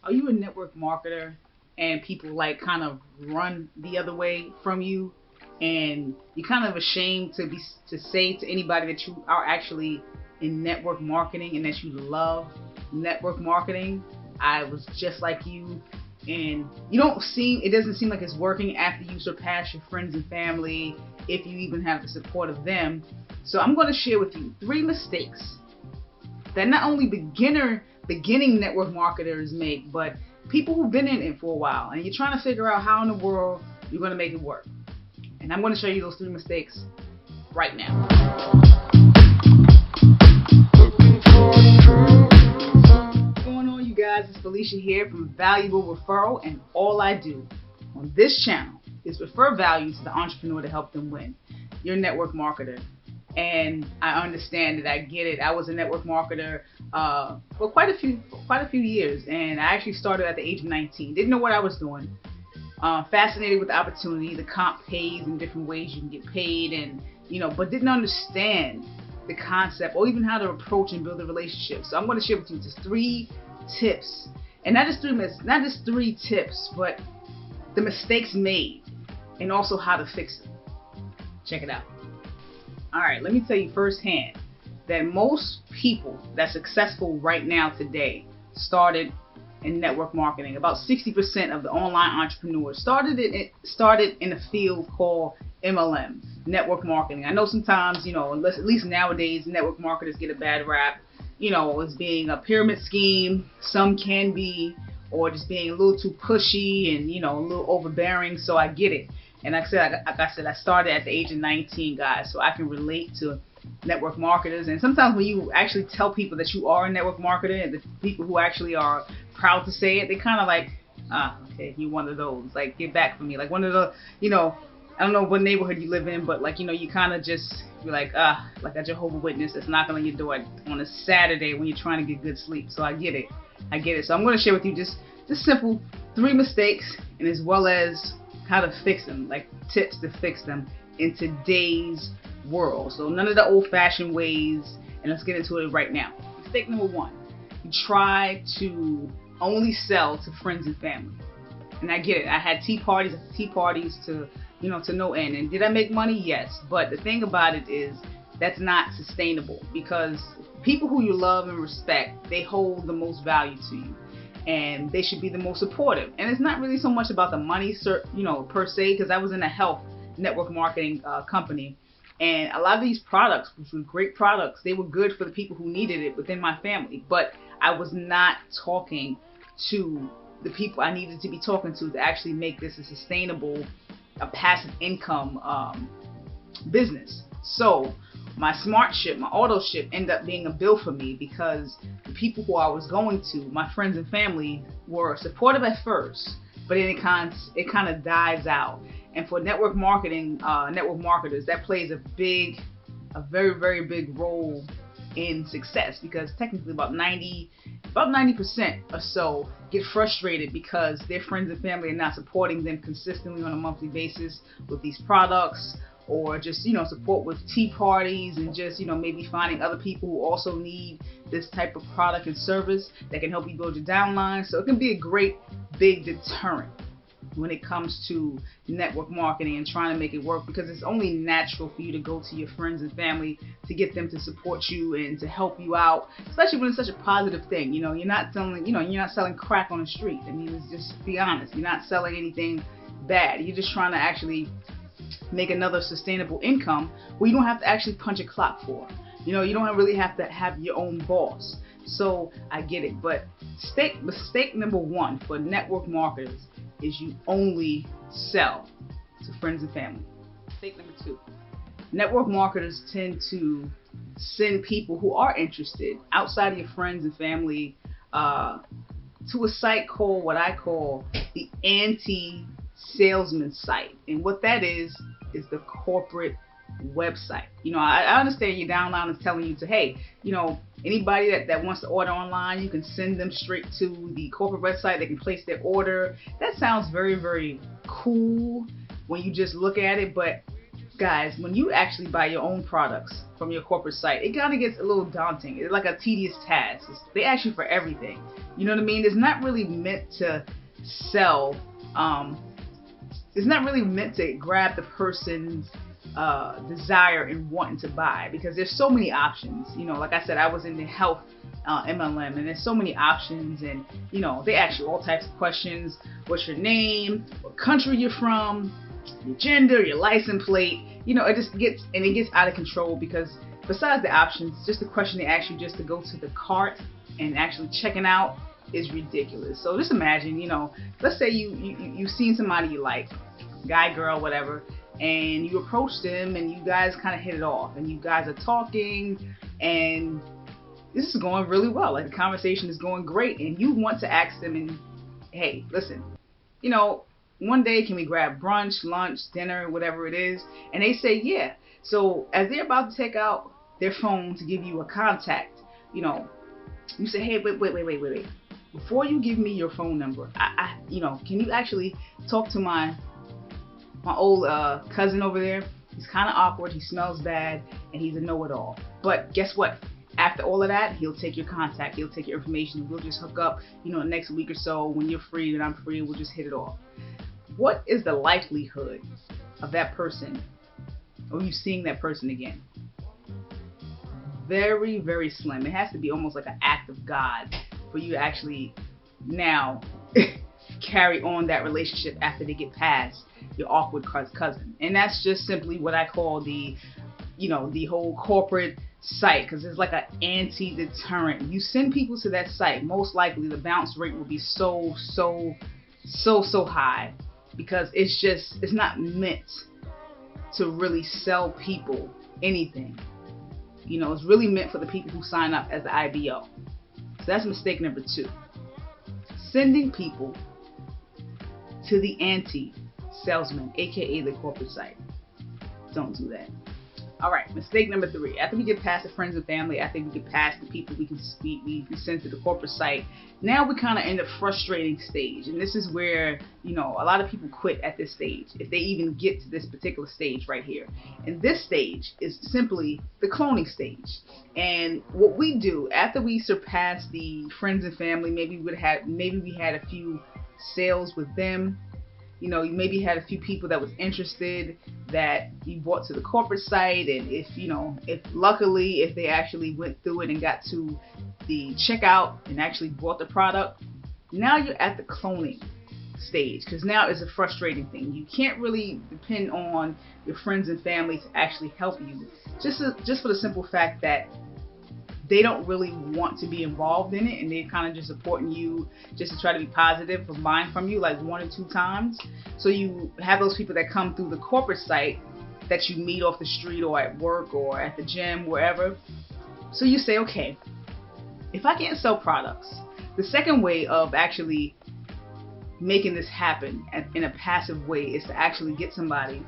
Are you a network marketer and people like kind of run the other way from you, and you're kind of ashamed to say to anybody that you are actually in network marketing and that you love network marketing? I was just like you, and it doesn't seem like it's working after you surpass your friends and family, if you even have the support of them. So I'm going to share with you three mistakes that not only beginning network marketers make, but people who've been in it for a while and you're trying to figure out how in the world you're going to make it work. And I'm going to show you those three mistakes right now. What's going on, you guys? It's Felicia here from Valuable Referral, and all I do on this channel is refer value to the entrepreneur to help them win. You're a network marketer, and I understand that. I get it. I was a network marketer for quite a few years, and I actually started at the age of 19. Didn't know what I was doing. Fascinated with the opportunity. The comp pays in different ways you can get paid, and but didn't understand the concept or even how to approach and build a relationship. So I'm going to share with you just three tips, and not just three tips, but the mistakes made and also how to fix them. Check it out. Alright, let me tell you firsthand that most people that's successful right now today started in network marketing. About 60% of the online entrepreneurs started in a field called MLM, network marketing. I know sometimes, at least nowadays, network marketers get a bad rap, as being a pyramid scheme. Some can be, or just being a little too pushy and, a little overbearing. So I get it. And like I said, I started at the age of 19, guys, so I can relate to network marketers. And sometimes when you actually tell people that you are a network marketer, and the people who actually are proud to say it, they kind of like, okay, you one of those. Like, get back from me. Like one of the, I don't know what neighborhood you live in, but like, you kind of just be like a Jehovah Witness that's knocking on your door on a Saturday when you're trying to get good sleep. So I get it. So I'm going to share with you just simple three mistakes, and as well as how to fix them, like tips to fix them in today's world. So none of the old-fashioned ways, and let's get into it right now. Mistake number one: you try to only sell to friends and family. And I get it. I had tea parties to to no end. And did I make money? Yes. But the thing about it is that's not sustainable, because people who you love and respect, they hold the most value to you, and they should be the most supportive. And it's not really so much about the money, per se, because I was in a health network marketing company, and a lot of these products, which were great products, they were good for the people who needed it within my family, but I was not talking to the people I needed to be talking to actually make this a sustainable, a passive income business. So my auto ship ended up being a bill for me, because the people who I was going to, my friends and family, were supportive at first, but then it kind of dies out. And for network marketing, network marketers, that plays a very, very big role in success, because technically about 90% or so get frustrated because their friends and family are not supporting them consistently on a monthly basis with these products, or just support with tea parties, and just maybe finding other people who also need this type of product and service that can help you build your downline. So it can be a great big deterrent when it comes to network marketing and trying to make it work, because it's only natural for you to go to your friends and family to get them to support you and to help you out, especially when it's such a positive thing. You're not selling crack on the street. I mean, let's just be honest. You're not selling anything bad. You're just trying to actually make another sustainable income where you don't have to actually punch a clock for. You don't really have to have your own boss. So I get it. But mistake number one for network marketers is you only sell to friends and family. Mistake number two: network marketers tend to send people who are interested outside of your friends and family to a site called what I call the anti-salesman site. And what that is the corporate website. I understand your downline is telling you to, hey, anybody that wants to order online, you can send them straight to the corporate website. They can place their order. That sounds very, very cool when you just look at it. But guys, when you actually buy your own products from your corporate site, it kind of gets a little daunting. It's like a tedious task. They ask you for everything. You know what I mean? It's not really meant to sell. It's not really meant to grab the person's desire and wanting to buy, because there's so many options. You know, like I said, I was in the health MLM, and there's so many options, and you know, they ask you all types of questions. What's your name? What country you're from? Your gender, your license plate. You know, it gets out of control, because besides the options, just the question they ask you just to go to the cart and actually checking out is ridiculous. So just imagine, you know, let's say you've seen somebody you like, guy, girl, whatever, and you approach them and you guys kind of hit it off, and you guys are talking, and this is going really well. Like, the conversation is going great, and you want to ask them, and hey, listen, you know, one day can we grab brunch, lunch, dinner, whatever it is? And they say yeah. So as they're about to take out their phone to give you a contact, you know, you say, hey, wait. Before you give me your phone number, you know, can you actually talk to my old cousin over there? He's kind of awkward, he smells bad, and he's a know-it-all. But guess what? After all of that, he'll take your contact, he'll take your information, we'll just hook up, you know, the next week or so when you're free and I'm free, we'll just hit it off. What is the likelihood of that person, or you seeing that person again? Very, very slim. It has to be almost like an act of God for you to actually now carry on that relationship after they get past your awkward cousin. And that's just simply what I call the, you know, the whole corporate site, because it's like an anti-deterrent. You send people to that site, most likely the bounce rate will be so high, because it's not meant to really sell people anything. You know, it's really meant for the people who sign up as the IBO. So that's mistake number 2. Sending people to the anti-salesman, aka the corporate site. Don't do that. Alright, mistake number 3. After we get past the friends and family, after we get past the people we send to the corporate site, now we kind of in the frustrating stage. And this is where, you know, a lot of people quit at this stage, if they even get to this particular stage right here. And this stage is simply the cloning stage. And what we do after we surpass the friends and family, maybe we had a few sales with them. You know, you maybe had a few people that was interested that you brought to the corporate site, and if luckily they actually went through it and got to the checkout and actually bought the product, now you're at the cloning stage, because now it's a frustrating thing. You can't really depend on your friends and family to actually help you, just for the simple fact that they don't really want to be involved in it, and they're kind of just supporting you just to try to be positive for buying from you like 1 or 2 times. So you have those people that come through the corporate site that you meet off the street or at work or at the gym, wherever. So you say, okay, if I can't sell products, the second way of actually making this happen in a passive way is to actually get somebody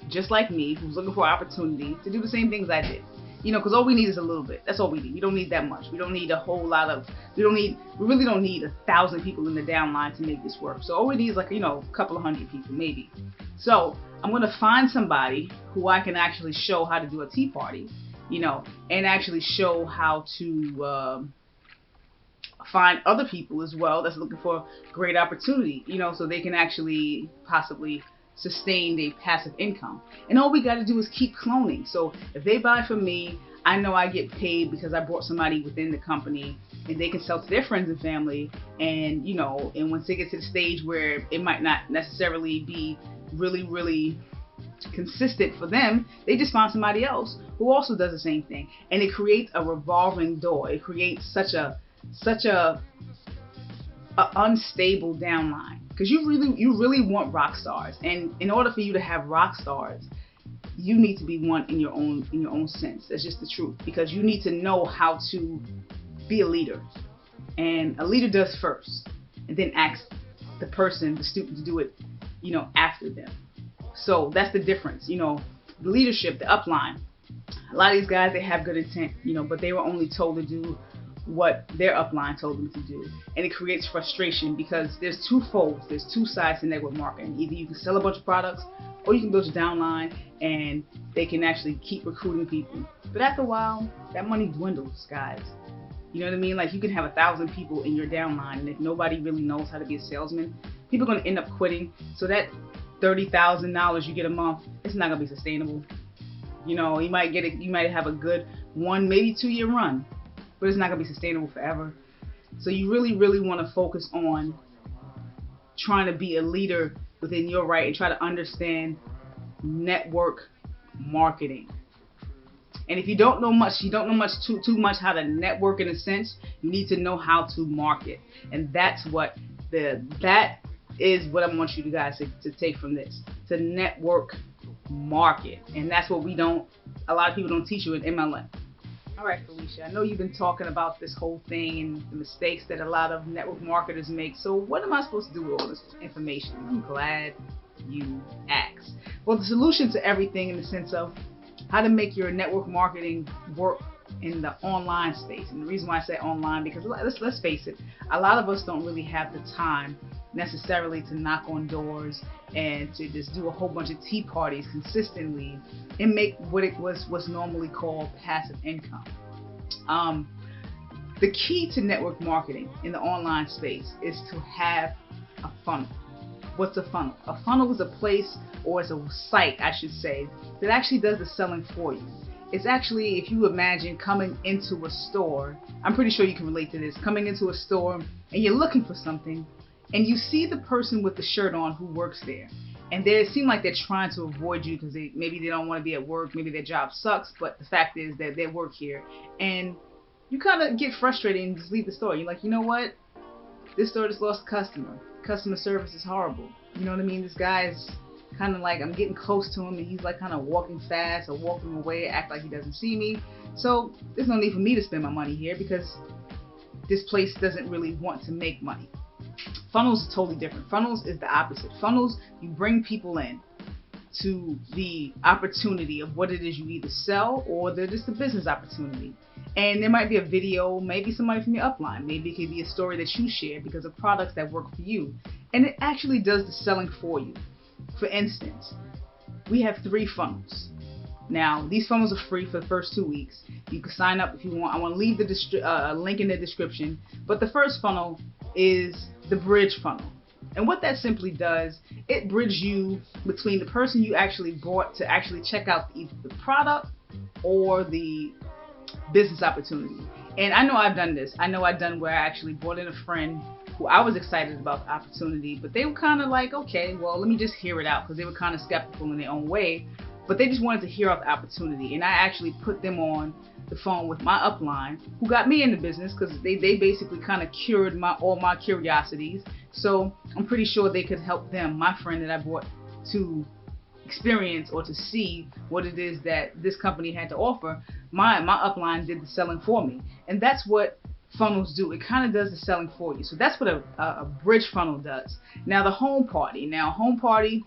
just like me who's looking for an opportunity to do the same things I did. You know, because all we need is a little bit. That's all we need. We don't need that much. We don't need a whole lot of, we really don't need 1,000 people in the downline to make this work. So all we need is like, you know, a couple of 100 people maybe. So I'm going to find somebody who I can actually show how to do a tea party, you know, and actually show how to find other people as well that's looking for great opportunity, you know, so they can actually possibly sustain a passive income. And all we got to do is keep cloning. So if they buy from me, I know I get paid because I brought somebody within the company, and they can sell to their friends and family. And you know, and once they get to the stage where it might not necessarily be really consistent for them, they just find somebody else who also does the same thing, and it creates a revolving door. It creates such a unstable downline. Because you really want rock stars, and in order for you to have rock stars, you need to be one in your own sense. That's just the truth. Because you need to know how to be a leader, and a leader does first, and then asks the student to do it, you know, after them. So that's the difference. You know, the leadership, the upline. A lot of these guys, they have good intent, you know, but they were only told to do what their upline told them to do, and it creates frustration, because there's 2 folds, there's 2 sides to network marketing. Either you can sell a bunch of products, or you can build your downline and they can actually keep recruiting people. But after a while, that money dwindles, guys. You know what I mean? Like, you can have 1,000 people in your downline, and if nobody really knows how to be a salesman, people are going to end up quitting. So that $30,000 you get a month, it's not going to be sustainable. You know, you might have a good 1, maybe 2-year run, but it's not going to be sustainable forever. So you really, really want to focus on trying to be a leader within your right and try to understand network marketing. And if you don't know much, too much how to network in a sense, you need to know how to market. And that is what I want you guys to take from this, to network market. And that's what a lot of people don't teach you in MLM. All right, Felicia, I know you've been talking about this whole thing and the mistakes that a lot of network marketers make. So what am I supposed to do with all this information? I'm glad you asked. Well, the solution to everything in the sense of how to make your network marketing work in the online space. And the reason why I say online, because let's face it, a lot of us don't really have the time necessarily to knock on doors and to just do a whole bunch of tea parties consistently and make what's normally called passive income. The key to network marketing in the online space is to have a funnel. What's a funnel? A funnel is a place, or it's a site, I should say, that actually does the selling for you. It's actually, if you imagine coming into a store, I'm pretty sure you can relate to this, coming into a store and you're looking for something, and you see the person with the shirt on who works there, and they seem like they're trying to avoid you because maybe they don't want to be at work, maybe their job sucks, but the fact is that they work here, and you kind of get frustrated and just leave the store. You're like, you know what? This store just lost a customer. Customer service is horrible. You know what I mean? This guy's kind of like, I'm getting close to him and he's like kind of walking fast or walking away, act like he doesn't see me. So there's no need for me to spend my money here because this place doesn't really want to make money. Funnels are totally different. Funnels is the opposite. Funnels, you bring people in to the opportunity of what it is you either sell or they're just a business opportunity. And there might be a video, maybe somebody from your upline, maybe it could be a story that you share because of products that work for you. And it actually does the selling for you. For instance, we have 3 funnels. Now, these funnels are free for the first 2 weeks. You can sign up if you want. I want to leave the link in the description. But the first funnel is the bridge funnel. And what that simply does, it bridges you between the person you actually brought to actually check out either the product or the business opportunity. And I know I've done this. I know I've done where I actually brought in a friend who I was excited about the opportunity, but they were kind of like, okay, well, let me just hear it out, because they were kind of skeptical in their own way, but they just wanted to hear out the opportunity. And I actually put them on the phone with my upline, who got me in the business, because they basically kind of cured all my curiosities. So I'm pretty sure they could help them, my friend that I brought, to experience or to see what it is that this company had to offer. My upline did the selling for me, and that's what funnels do. It kind of does the selling for you. So that's what a bridge funnel does. Now the home party. Now home party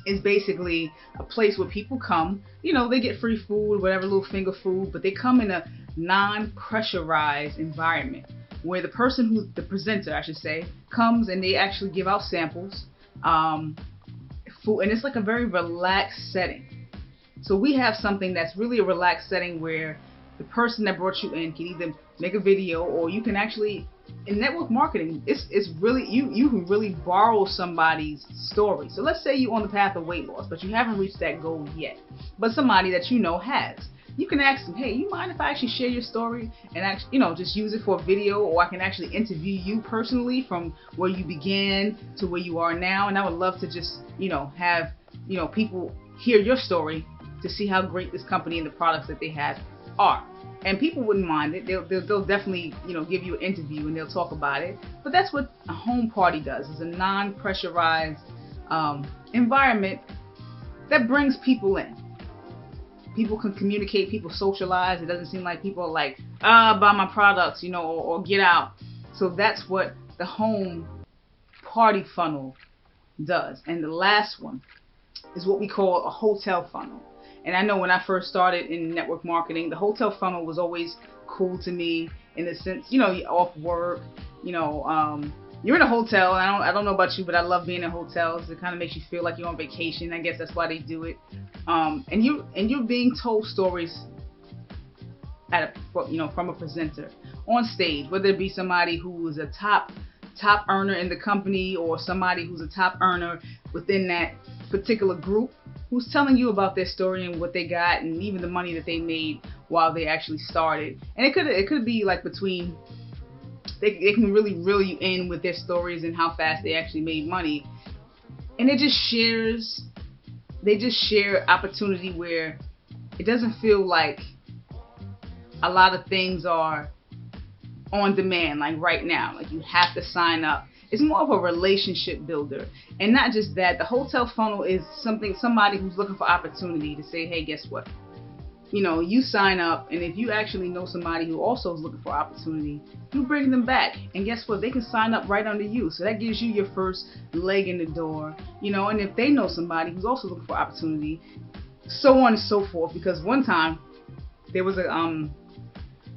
is basically a place where people come, you know, they get free food, whatever, little finger food, but they come in a non-pressurized environment where the person the presenter, I should say, comes and they actually give out samples, food, and it's like a very relaxed setting. So we have something that's really a relaxed setting where the person that brought you in can either make a video, or you can actually, in network marketing, it's really, you can really borrow somebody's story. So let's say you're on the path of weight loss, but you haven't reached that goal yet, but somebody that you know has. You can ask them, hey, you mind if I actually share your story and actually, you know, just use it for a video, or I can actually interview you personally from where you began to where you are now. And I would love to just, you know, have, you know, people hear your story to see how great this company and the products that they have are. And people wouldn't mind it. They'll definitely, you know, give you an interview and they'll talk about it. But that's what a home party does. It's a non-pressurized environment that brings people in. People can communicate, people socialize. It doesn't seem like people are like, buy my products, you know, or get out. So that's what the home party funnel does. And the last one is what we call a hotel funnel. And I know when I first started in network marketing, the hotel funnel was always cool to me in the sense, you know, you're off work, you know, you're in a hotel. And I don't know about you, but I love being in hotels. It kind of makes you feel like you're on vacation. I guess that's why they do it. And you're being told stories from a presenter on stage, whether it be somebody who is a top earner in the company or somebody who's a top earner within that particular group, who's telling you about their story and what they got and even the money that they made while they actually started. And it could be like between, they can really reel you in with their stories and how fast they actually made money. And they just share opportunity where it doesn't feel like a lot of things are on demand, like right now, like you have to sign up. It's more of a relationship builder. And not just that, the hotel funnel is somebody who's looking for opportunity to say, hey, guess what? You sign up, and if you actually know somebody who also is looking for opportunity, you bring them back. And guess what? They can sign up right under you. So that gives you your first leg in the door. And if they know somebody who's also looking for opportunity, so on and so forth. Because one time, there was a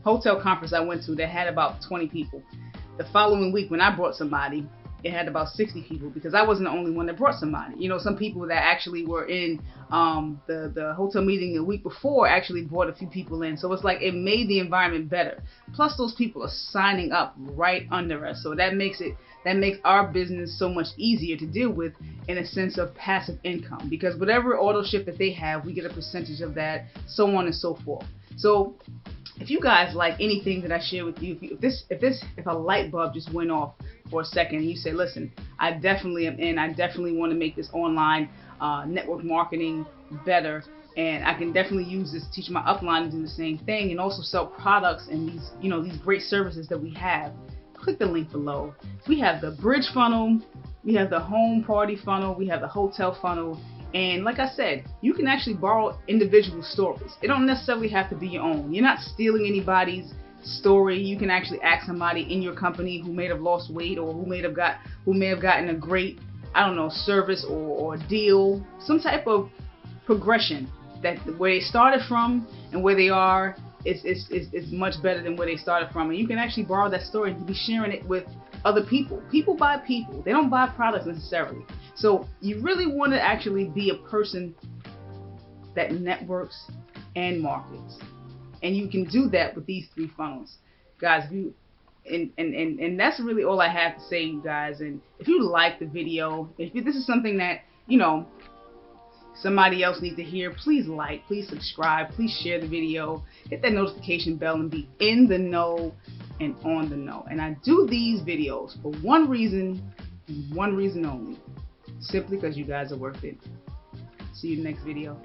hotel conference I went to that had about 20 people. The following week, when I brought somebody, it had about 60 people, because I wasn't the only one that brought somebody. Some people that actually were in the hotel meeting the week before actually brought a few people in. So it's like it made the environment better. Plus those people are signing up right under us. So that makes our business so much easier to deal with in a sense of passive income, because whatever auto ship that they have, we get a percentage of that, so on and so forth. So if you guys like anything that I share with you, if a light bulb just went off for a second and you say, listen, I definitely am in, I definitely want to make this online network marketing better, and I can definitely use this to teach my upline to do the same thing and also sell products and these great services that we have, click the link below. We have the bridge funnel, we have the home party funnel, we have the hotel funnel. And like I said, you can actually borrow individual stories. It don't necessarily have to be your own. You're not stealing anybody's story. You can actually ask somebody in your company who may have lost weight, or who may have gotten a great, service or deal, some type of progression, that where they started from and where they are is much better than where they started from. And you can actually borrow that story and be sharing it with other people. People buy people. They don't buy products necessarily. So you really want to actually be a person that networks and markets. And you can do that with these 3 funnels. Guys, and that's really all I have to say, you guys. And if you like the video, if this is something that, somebody else needs to hear, please subscribe, please share the video, hit that notification bell, and be in the know and on the know. And I do these videos for one reason and one reason only, simply because you guys are worth it. See you in the next video.